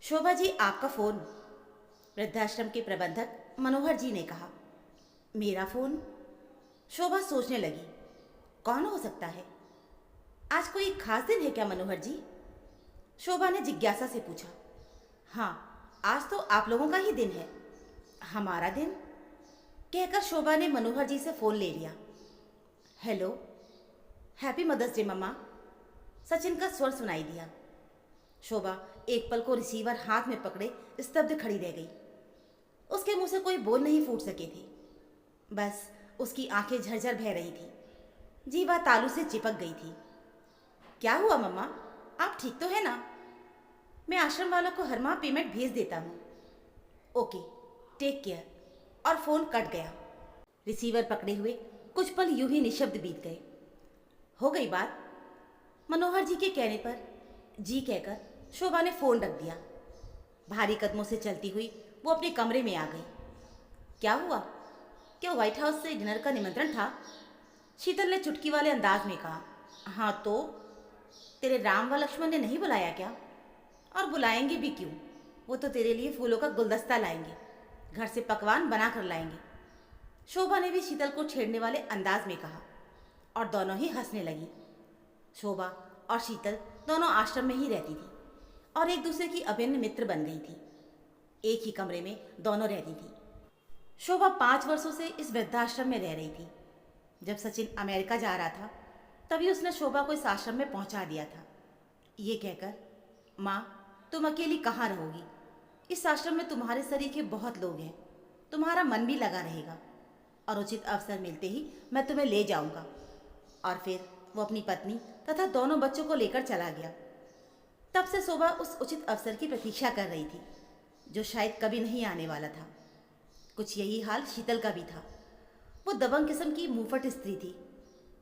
शोभा जी, आपका फोन। वृद्धाश्रम के प्रबंधक मनोहर जी ने कहा। मेरा फोन? शोभा सोचने लगी, कौन हो सकता है? आज कोई खास दिन है क्या मनोहर जी? शोभा ने जिज्ञासा से पूछा। हाँ, आज तो आप लोगों का ही दिन है। हमारा दिन? कहकर शोभा ने मनोहर जी से फोन ले लिया। हेलो, हैप्पी मदर्स डे मम्मा, सचिन का स्वर सुनाई दिया। शोभा एक पल को रिसीवर हाथ में पकड़े स्तब्ध खड़ी रह गई। उसके मुंह से कोई बोल नहीं फूट सके थे। बस उसकी आंखें झरझर बह रही थी, जीवा तालू से चिपक गई थी। क्या हुआ मम्मा, आप ठीक तो है ना? मैं आश्रम वालों को हर माह पेमेंट भेज देता हूँ। Okay, take care. और फोन कट गया। रिसीवर पकड़े हुए कुछ पल यूं ही निशब्द बीत गए। हो गई बात। मनोहर जी के कहने पर जी कहकर शोभा ने फोन रख दिया। भारी कदमों से चलती हुई वो अपने कमरे में आ गई। क्या हुआ? क्या व्हाइट हाउस से डिनर का निमंत्रण था? शीतल ने चुटकी वाले अंदाज में कहा। हाँ तो? तेरे राम व लक्ष्मण ने नहीं बुलाया क्या? और बुलाएंगे भी क्यों? वो तो तेरे लिए फूलों का गुलदस्ता लाएंगे, घर से पकवान बना कर लाएंगे। शोभा ने भी शीतल को छेड़ने वाले अंदाज में कहा और दोनों ही हंसने लगी। शोभा और शीतल दोनों आश्रम में ही रहती थी और एक दूसरे की अभिन्न मित्र बन गई थी। एक ही कमरे में दोनों रहती थी। शोभा 5 वर्षों से इस वृद्धाश्रम में रह रही थी। जब सचिन अमेरिका जा रहा था तभी उसने शोभा को इस आश्रम में पहुंचा दिया था, ये कहकर, माँ तुम अकेली कहाँ रहोगी? इस आश्रम में तुम्हारे सरीखे बहुत लोग हैं, तुम्हारा मन भी लगा रहेगा और उचित अवसर मिलते ही मैं तुम्हें ले जाऊंगा। और फिर वो अपनी पत्नी तथा दोनों बच्चों को लेकर चला गया। तब से शोभा उस उचित अवसर की प्रतीक्षा कर रही थी जो शायद कभी नहीं आने वाला था। कुछ यही हाल शीतल का भी था। वो दबंग किस्म की मुंहफट स्त्री थी।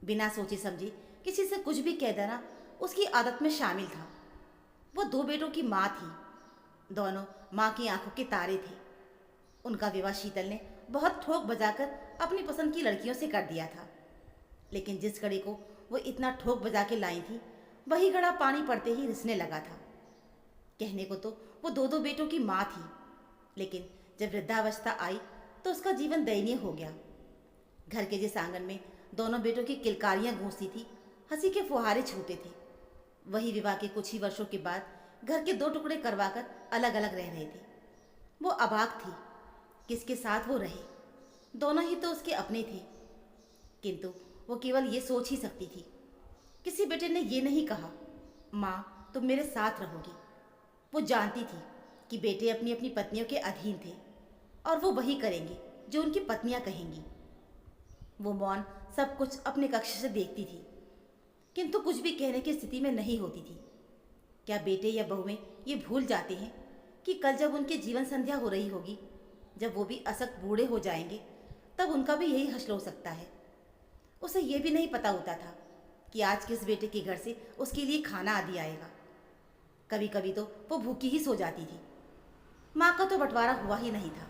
बिना सोचे समझे किसी से कुछ भी कह देना उसकी आदत में शामिल था। वो 2 बेटों की माँ थी। दोनों माँ की आंखों के तारे थे। उनका विवाह शीतल ने बहुत ठोक बजाकर अपनी पसंद की लड़कियों से कर दिया था। लेकिन जिस घड़े को वो इतना ठोक बजा के लाई थी, वही घड़ा पानी पड़ते ही रिसने लगा था। कहने को तो वो 2 बेटों की माँ थी, लेकिन जब वृद्धावस्था आई तो उसका जीवन दयनीय हो गया। घर के जिस आंगन में दोनों बेटों की किलकारियां गूंजती थी, हंसी के फुहारे छूटे थे, वही विवाह के कुछ ही वर्षों के बाद घर के 2 टुकड़े करवाकर अलग अलग रह रहे थे। वो अबाक थी, किसके साथ वो रहे? दोनों ही तो उसके अपने थे, किंतु वो केवल ये सोच ही सकती थी। किसी बेटे ने ये नहीं कहा, माँ तुम मेरे साथ रहोगी। वो जानती थी कि बेटे अपनी अपनी पत्नियों के अधीन थे और वो वही करेंगे जो उनकी पत्नियां कहेंगी। वो मौन सब कुछ अपने कक्ष से देखती थी, किंतु कुछ भी कहने की स्थिति में नहीं होती थी। क्या बेटे या बहुएं ये भूल जाते हैं कि कल जब उनकी जीवन संध्या हो रही होगी, जब वो भी असक्त बूढ़े हो जाएंगे, तब उनका भी यही हश्र हो सकता है। उसे ये भी नहीं पता होता था कि आज किस बेटे के घर से उसके लिए खाना आदि आएगा। कभी कभी तो वो भूखी ही सो जाती थी। माँ का तो बंटवारा हुआ ही नहीं था।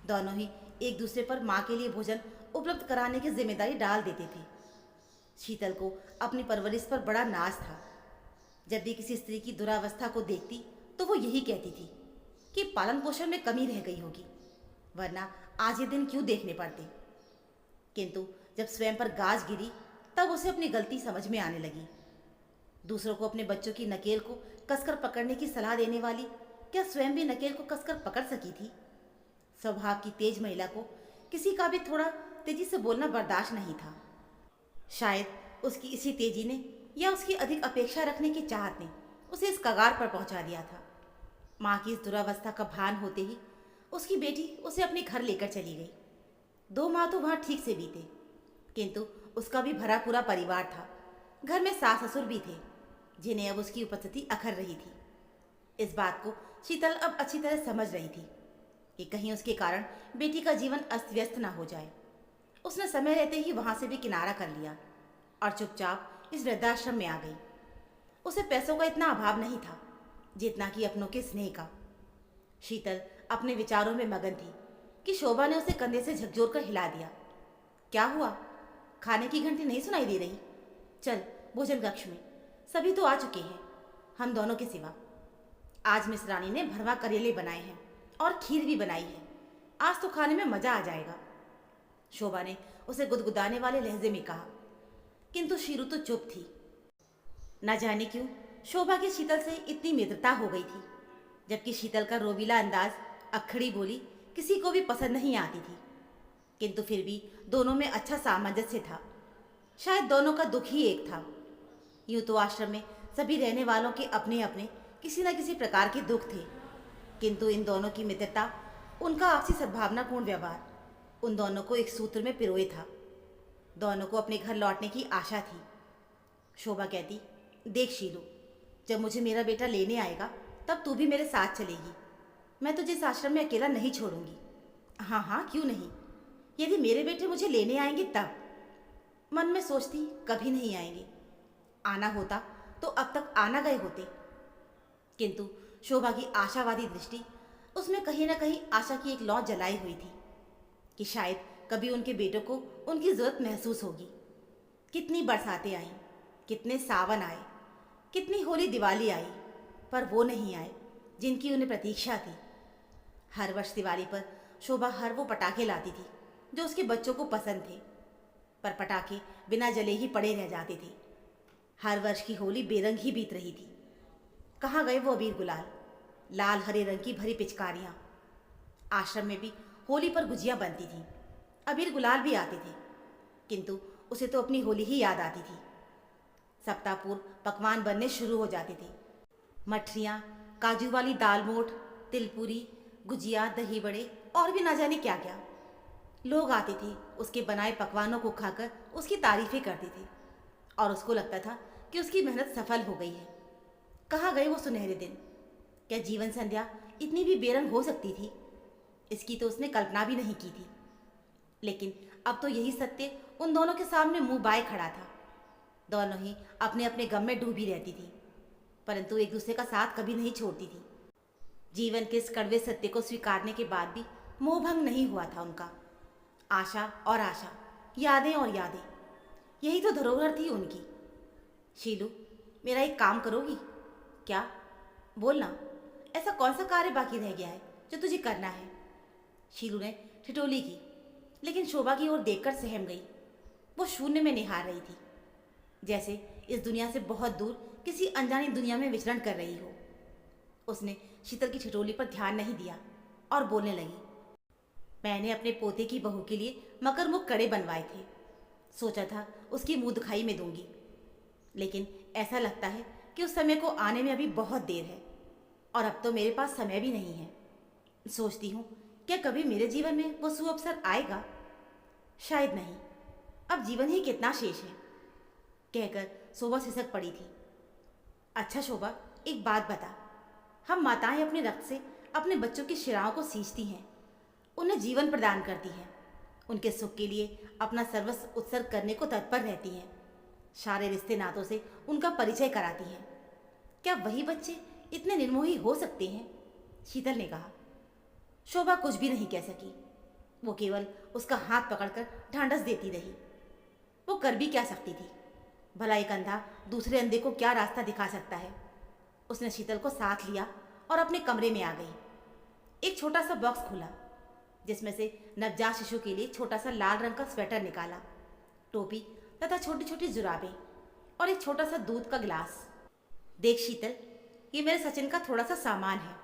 दोनों ही एक दूसरे पर माँ के लिए भोजन उपलब्ध कराने की जिम्मेदारी डाल देते थे। शीतल को अपनी परवरिश पर बड़ा नाज था। जब भी किसी स्त्री की दुरावस्था को देखती तो वो यही कहती थी कि पालन पोषण में कमी रह गई होगी, वरना आज ये दिन क्यों देखने पड़ते। किंतु जब स्वयं पर गाज गिरी तब उसे अपनी गलती समझ में आने लगी। दूसरों को अपने बच्चों की नकेल को कसकर पकड़ने की सलाह देने वाली क्या स्वयं भी नकेल को कसकर पकड़ सकी थी? स्वभाव की तेज महिला को किसी का भी थोड़ा तेजी से बोलना बर्दाश्त नहीं था। शायद उसकी इसी तेजी ने या उसकी अधिक अपेक्षा रखने की चाहत ने उसे इस कगार पर पहुंचा दिया था। माँ की इस दुरावस्था का भान होते ही उसकी बेटी उसे अपने घर लेकर चली गई। 2 माह तो वहाँ ठीक से बीते, किंतु उसका भी भरा पूरा परिवार था। घर में सास ससुर भी थे जिन्हें अब उसकी उपस्थिति अखर रही थी। इस बात को शीतल अब अच्छी तरह समझ रही थी कि कहीं उसके कारण बेटी का जीवन अस्त व्यस्त ना हो जाए। उसने समय रहते ही वहां से भी किनारा कर लिया और चुपचाप इस वृद्धाश्रम में आ गई। उसे पैसों का इतना अभाव नहीं था जितना कि अपनों के स्नेह का। शीतल अपने विचारों में मगन थी कि शोभा ने उसे कंधे से झकझोर कर हिला दिया। क्या हुआ? खाने की घंटी नहीं सुनाई दे रही? चल भोजन कक्ष में, सभी तो आ चुके हैं, हम दोनों के सिवा। आज मिस रानी ने भरवा करेले बनाए हैं और खीर भी बनाई है। आज तो खाने में मजा आ जाएगा, शोभा ने उसे गुदगुदाने वाले लहजे में कहा। किंतु शीरू तो चुप थी। न जाने क्यों शोभा की शीतल से इतनी मित्रता हो गई थी, जबकि शीतल का रोबीला अंदाज, अक्खड़ी बोली किसी को भी पसंद नहीं आती थी। किंतु फिर भी दोनों में अच्छा सामंजस्य था। शायद दोनों का दुख ही एक था। यूं तो आश्रम में सभी रहने वालों के अपने अपने किसी न किसी प्रकार के दुख थे, किंतु इन दोनों की मित्रता, उनका आपसी सद्भावनापूर्ण व्यवहार उन दोनों को एक सूत्र में पिरोए था। दोनों को अपने घर लौटने की आशा थी। शोभा कहती, देख शीलू, जब मुझे मेरा बेटा लेने आएगा तब तू भी मेरे साथ चलेगी। मैं तुझे इस आश्रम में अकेला नहीं छोड़ूंगी। हाँ हाँ, क्यों नहीं, यदि मेरे बेटे मुझे लेने आएंगे तब। मन में सोचती कभी नहीं आएंगे, आना होता तो अब तक आना गए होते। किंतु शोभा की आशावादी दृष्टि, उसमें कहीं ना कहीं आशा की एक लौ जलाई हुई थी कि शायद कभी उनके बेटों को उनकी जरूरत महसूस होगी। कितनी बरसातें आईं, कितने सावन आए, कितनी होली दिवाली आई, पर वो नहीं आए जिनकी उन्हें प्रतीक्षा थी। हर वर्ष दिवाली पर शोभा हर वो पटाखे लाती थी जो उसके बच्चों को पसंद थे, पर पटाखे बिना जले ही पड़े रह जाते थे। हर वर्ष की होली बेरंग ही बीत रही थी। कहाँ गए वो अबीर गुलाल, लाल हरे रंग की भरी पिचकारियाँ। आश्रम में भी होली पर गुजिया बनती थी, अबीर गुलाल भी आते थे, किंतु उसे तो अपनी होली ही याद आती थी। सप्ताह पूर्व पकवान बनने शुरू हो जाते थे। मठरियाँ, काजू वाली दाल मोठ, तिलपुरी, गुजिया, दही बड़े और भी ना जाने क्या क्या। लोग आते थे, उसके बनाए पकवानों को खाकर उसकी तारीफें करते थे और उसको लगता था कि उसकी मेहनत सफल हो गई है। कहाँ गए वो सुनहरे दिन? क्या जीवन संध्या इतनी भी बेरंग हो सकती थी? इसकी तो उसने कल्पना भी नहीं की थी। लेकिन अब तो यही सत्य उन दोनों के सामने मुंह बाए खड़ा था। दोनों ही अपने अपने गम में डूबी रहती थी, परंतु एक दूसरे का साथ कभी नहीं छोड़ती थी। जीवन के इस कड़वे सत्य को स्वीकारने के बाद भी मोहभंग नहीं हुआ था उनका। आशा और आशा, यादें और यादें, यही तो धरोहर थी उनकी। शीलू, मेरा एक काम करोगी क्या? बोलना, ऐसा कौन सा कार्य बाकी रह गया है जो तुझे करना है? शीलू ने ठिठोली की, लेकिन शोभा की ओर देखकर सहम गई। वो शून्य में निहार रही थी, जैसे इस दुनिया से बहुत दूर किसी अनजानी दुनिया में विचरण कर रही हो। उसने शीतल की ठिठोली पर ध्यान नहीं दिया और बोलने लगी, मैंने अपने पोते की बहू के लिए मकरमुख कड़े बनवाए थे। सोचा था उसकी मुंह दिखाई में दूंगी, लेकिन ऐसा लगता है कि उस समय को आने में अभी बहुत देर है और अब तो मेरे पास समय भी नहीं है। सोचती हूँ क्या कभी मेरे जीवन में वो सुअवसर आएगा? शायद नहीं, अब जीवन ही कितना शेष है, कहकर शोभा सिसक पड़ी थी। अच्छा शोभा, एक बात बता, हम माताएं अपने रक्त से अपने बच्चों की शिराओं को सींचती हैं, उन्हें जीवन प्रदान करती हैं, उनके सुख के लिए अपना सर्वस्व उत्सर्ग करने को तत्पर रहती हैं, सारे रिश्ते नातों से उनका परिचय कराती हैं। क्या वही बच्चे इतने निर्मोही हो सकते हैं? शीतल ने कहा। शोभा कुछ भी नहीं कह सकी। वो केवल उसका हाथ पकड़कर ढांढस देती रही। वो कर भी क्या सकती थी? भला एक अंधा दूसरे अंधे को क्या रास्ता दिखा सकता है? उसने शीतल को साथ लिया और अपने कमरे में आ गई। एक छोटा सा बॉक्स खुला, जिसमें से नवजात शिशु के लिए छोटा सा लाल रंग का स्वेटर निकाला, टोपी तथा छोटी छोटी जुराबें और एक छोटा सा दूध का गिलास। देख शीतल, ये मेरे सचिन का थोड़ा सा सामान है।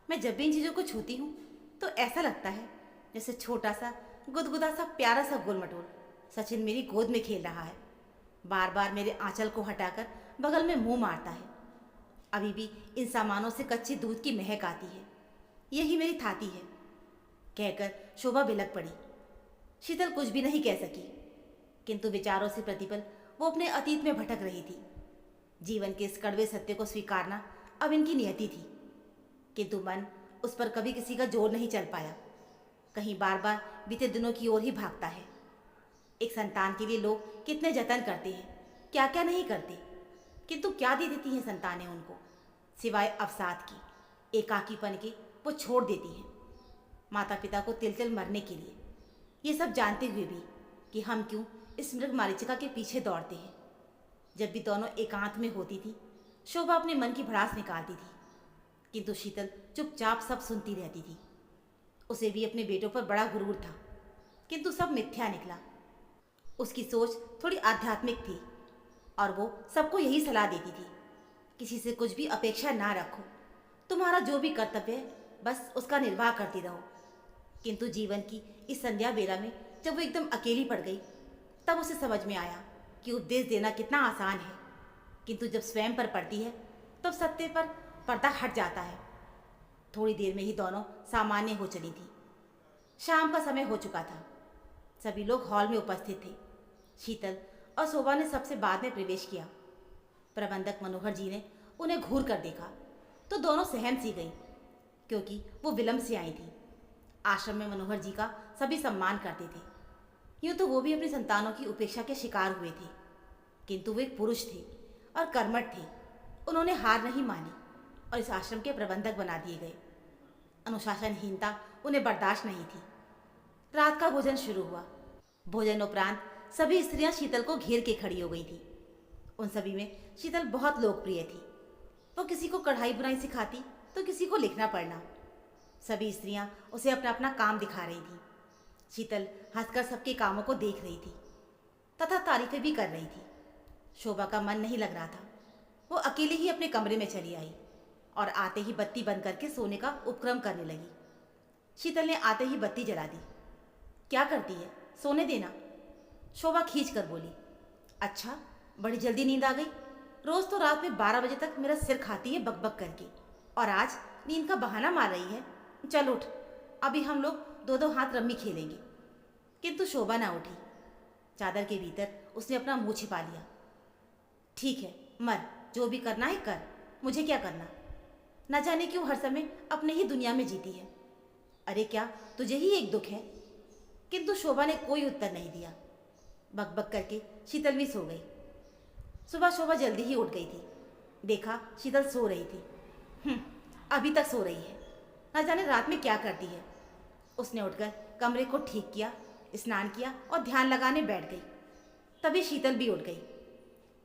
मैं जब भी इन चीज़ों को छूती हूँ तो ऐसा लगता है जैसे छोटा सा गुदगुदा सा प्यारा सा गोलमटोल सचिन मेरी गोद में खेल रहा है। बार बार मेरे आंचल को हटाकर बगल में मुंह मारता है। अभी भी इन सामानों से कच्चे दूध की महक आती है। यही मेरी थाती है, कहकर शोभा बिलक पड़ी। शीतल कुछ भी नहीं कह सकी, किंतु विचारों से प्रतिपल वो अपने अतीत में भटक रही थी। जीवन के इस कड़वे सत्य को स्वीकारना अब इनकी नियति थी, किंतु मन उस पर कभी किसी का जोर नहीं चल पाया। कहीं बार बार बीते दिनों की ओर ही भागता है। एक संतान के लिए लोग कितने जतन करते हैं, क्या क्या नहीं करते, किंतु क्या दे देती हैं संतानें उनको, सिवाय अवसाद की, एकाकीपन के वो छोड़ देती हैं माता पिता को तिल तिल मरने के लिए। ये सब जानते हुए भी कि हम क्यों इस मृग मारीचिका के पीछे दौड़ते हैं। जब भी दोनों एकांत में होती थी, शोभा अपने मन की भड़ास निकालती थी, किंतु शीतल चुपचाप सब सुनती रहती थी। उसे भी अपने बेटों पर बड़ा गुरूर था, किंतु सब मिथ्या निकला। उसकी सोच थोड़ी आध्यात्मिक थी और वो सबको यही सलाह देती थी, किसी से कुछ भी अपेक्षा ना रखो, तुम्हारा जो भी कर्तव्य है बस उसका निर्वाह करती रहो। किंतु जीवन की इस संध्या बेला में जब वो एकदम अकेली पड़ गई, तब उसे समझ में आया कि उपदेश देना कितना आसान है, किंतु जब स्वयं पर पड़ती है तब सत्य पर पर्दा हट जाता है। थोड़ी देर में ही दोनों सामान्य हो चली थी। शाम का समय हो चुका था। सभी लोग हॉल में उपस्थित थे। शीतल और शोभा ने सबसे बाद में प्रवेश किया। प्रबंधक मनोहर जी ने उन्हें घूर कर देखा तो दोनों सहम सी गईं, क्योंकि वो विलंब से आई थी। आश्रम में मनोहर जी का सभी सम्मान करते थे। यूँ तो वो भी अपनी संतानों की उपेक्षा के शिकार हुए थे, किंतु वो एक पुरुष थे और कर्मठ थे। उन्होंने हार नहीं मानी और इस आश्रम के प्रबंधक बना दिए गए। अनुशासनहीनता उन्हें बर्दाश्त नहीं थी। रात का भोजन शुरू हुआ। भोजन उपरांत सभी स्त्रियां शीतल को घेर के खड़ी हो गई थी। उन सभी में शीतल बहुत लोकप्रिय थी। वो किसी को कढ़ाई बुनाई सिखाती तो किसी को लिखना पढ़ना। सभी स्त्रियां उसे अपना अपना काम दिखा रही थी। शीतल हंसकर सबके कामों को देख रही थी तथा तारीफें भी कर रही थी। शोभा का मन नहीं लग रहा था। वो अकेले ही अपने कमरे में चली आई और आते ही बत्ती बंद करके सोने का उपक्रम करने लगी। शीतल ने आते ही बत्ती जला दी। क्या करती है, सोने देना। शोभा खींच कर बोली, अच्छा बड़ी जल्दी नींद आ गई। रोज तो रात में 12 बजे तक मेरा सिर खाती है बकबक करके, और आज नींद का बहाना मार रही है। चल उठ, अभी हम लोग दो दो हाथ रम्मी खेलेंगे। किंतु शोभा ना उठी। चादर के भीतर उसने अपना मुंह छिपा लिया। ठीक है, मर, जो भी करना है कर, मुझे क्या करना। न जाने क्यों हर समय अपने ही दुनिया में जीती है। अरे क्या तुझे ही एक दुख है। किंतु शोभा ने कोई उत्तर नहीं दिया। बकबक करके शीतल भी सो गई। सुबह शोभा जल्दी ही उठ गई थी। देखा शीतल सो रही थी। अभी तक सो रही है, न जाने रात में क्या करती है। उसने उठकर कमरे को ठीक किया, स्नान किया और ध्यान लगाने बैठ गई। तभी शीतल भी उठ गई।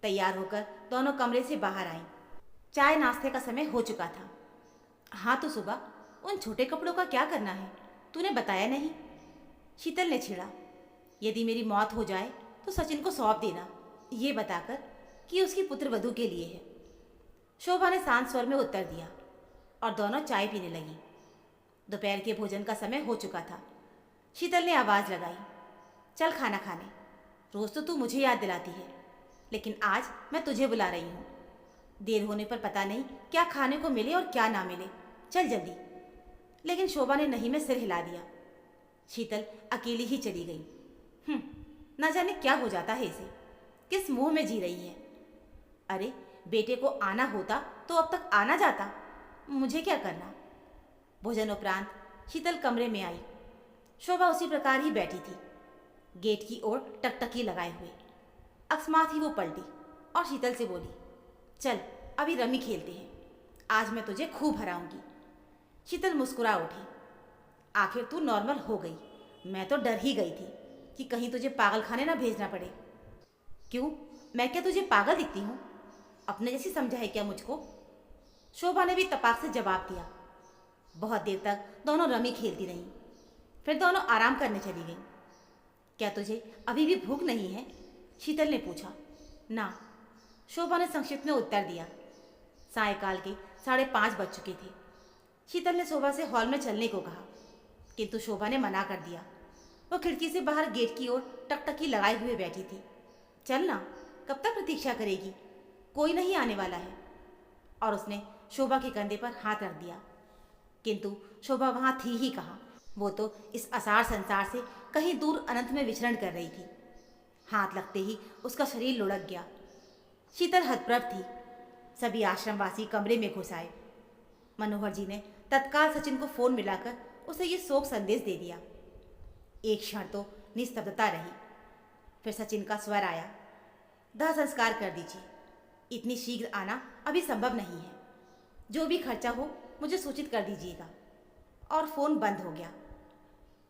तैयार होकर दोनों कमरे से बाहर आईं। चाय नाश्ते का समय हो चुका था। हाँ तो सुबह उन छोटे कपड़ों का क्या करना है, तूने बताया नहीं। शीतल ने छिड़ा, यदि मेरी मौत हो जाए तो सचिन को सौंप देना, ये बताकर कि उसकी पुत्र वधू के लिए है। शोभा ने शांत स्वर में उत्तर दिया और दोनों चाय पीने लगी। दोपहर के भोजन का समय हो चुका था। शीतल ने आवाज़ लगाई, चल खाना खाने। रोज़ तो तू मुझे याद दिलाती है, लेकिन आज मैं तुझे बुला रही हूँ। देर होने पर पता नहीं क्या खाने को मिले और क्या ना मिले, चल जल्दी। लेकिन शोभा ने नहीं में सिर हिला दिया। शीतल अकेली ही चली गई। न जाने क्या हो जाता है इसे, किस मुंह में जी रही है। अरे बेटे को आना होता तो अब तक आना जाता, मुझे क्या करना। भोजन उपरांत शीतल कमरे में आई। शोभा उसी प्रकार ही बैठी थी, गेट की ओर टकटकी लगाए हुए। अकस्मात ही वो पलटी और शीतल से बोली, चल अभी रमी खेलते हैं, आज मैं तुझे खूब हराऊंगी। शीतल मुस्कुरा उठी, आखिर तू नॉर्मल हो गई। मैं तो डर ही गई थी कि कहीं तुझे पागल खाने ना भेजना पड़े। क्यों, मैं क्या तुझे पागल दिखती हूँ? अपने जैसी समझा है क्या मुझको? शोभा ने भी तपाक से जवाब दिया। बहुत देर तक दोनों रमी खेलती रहीं। फिर दोनों आराम करने चली गईं। क्या तुझे अभी भी भूख नहीं है? शीतल ने पूछा। ना, शोभा ने संक्षिप्त में उत्तर दिया। सायकाल के 5:30 बज चुके थे। शीतल ने शोभा से हॉल में चलने को कहा, किंतु शोभा ने मना कर दिया। वो खिड़की से बाहर गेट की ओर टकटकी लगाए हुए बैठी थी। चलना, कब तक प्रतीक्षा करेगी, कोई नहीं आने वाला है। और उसने शोभा के कंधे पर हाथ रख दिया। किंतु शोभा वहाँ थी ही कहाँ। वो तो इस असार संसार से कहीं दूर अनंत में विचरण कर रही थी। हाथ लगते ही उसका शरीर लुढ़क गया। शीतल हतप्रभ थी। सभी आश्रमवासी कमरे में घुस आए। मनोहर जी ने तत्काल सचिन को फोन मिलाकर उसे ये शोक संदेश दे दिया। एक क्षण तो निस्तब्धता रही। फिर सचिन का स्वर आया, दाह संस्कार कर दीजिए, इतनी शीघ्र आना अभी संभव नहीं है। जो भी खर्चा हो मुझे सूचित कर दीजिएगा। और फोन बंद हो गया।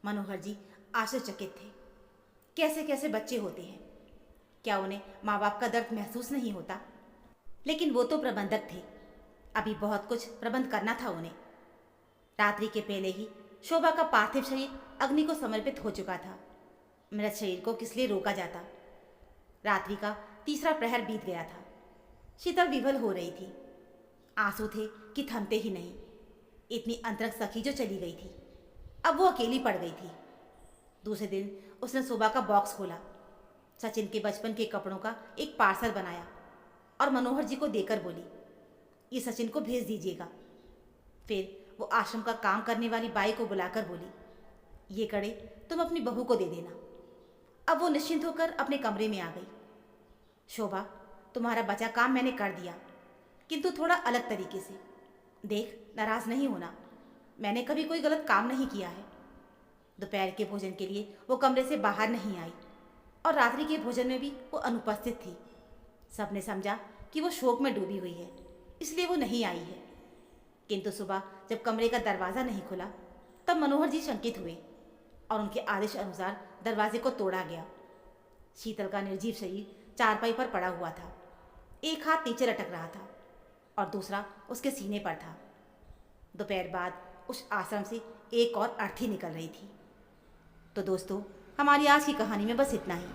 मनोहर जी आश्चर्यचकित थे। कैसे कैसे बच्चे होते हैं, क्या उन्हें माँ बाप का दर्द महसूस नहीं होता? लेकिन वो तो प्रबंधक थे, अभी बहुत कुछ प्रबंध करना था उन्हें। रात्रि के पहले ही शोभा का पार्थिव शरीर अग्नि को समर्पित हो चुका था। मृत शरीर को किस लिए रोका जाता। रात्रि का तीसरा प्रहर बीत गया था। शीतल विवल हो रही थी। आंसू थे कि थमते ही नहीं। इतनी अंतरंग सखी जो चली गई थी, अब वो अकेली पड़ गई थी। दूसरे दिन उसने शोभा का बॉक्स खोला, सचिन के बचपन के कपड़ों का एक पार्सल बनाया और मनोहर जी को देकर बोली, ये सचिन को भेज दीजिएगा। फिर वो आश्रम का काम करने वाली बाई को बुलाकर बोली, ये कड़े तुम अपनी बहू को दे देना। अब वो निश्चिंत होकर अपने कमरे में आ गई। शोभा, तुम्हारा बचा काम मैंने कर दिया, किंतु थोड़ा अलग तरीके से। देख, नाराज नहीं होना, मैंने कभी कोई गलत काम नहीं किया है। दोपहर के भोजन के लिए वो कमरे से बाहर नहीं आई और रात्रि के भोजन में भी वो अनुपस्थित थी। सबने समझा कि वो शोक में डूबी हुई है, इसलिए वो नहीं आई है। किंतु सुबह जब कमरे का दरवाज़ा नहीं खुला, तब मनोहर जी शंकित हुए और उनके आदेश अनुसार दरवाजे को तोड़ा गया। शीतल का निर्जीव शरीर चारपाई पर पड़ा हुआ था। एक हाथ नीचे लटक रहा था और दूसरा उसके सीने पर था। दोपहर बाद उस आश्रम से एक और अर्थी निकल रही थी। तो दोस्तों, हमारी आज की कहानी में बस इतना ही।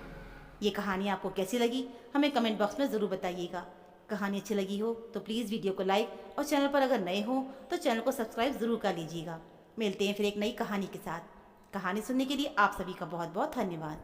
ये कहानी आपको कैसी लगी हमें कमेंट बॉक्स में ज़रूर बताइएगा। कहानी अच्छी लगी हो तो प्लीज़ वीडियो को लाइक और चैनल पर अगर नए हो तो चैनल को सब्सक्राइब ज़रूर कर लीजिएगा। मिलते हैं फिर एक नई कहानी के साथ। कहानी सुनने के लिए आप सभी का बहुत बहुत धन्यवाद।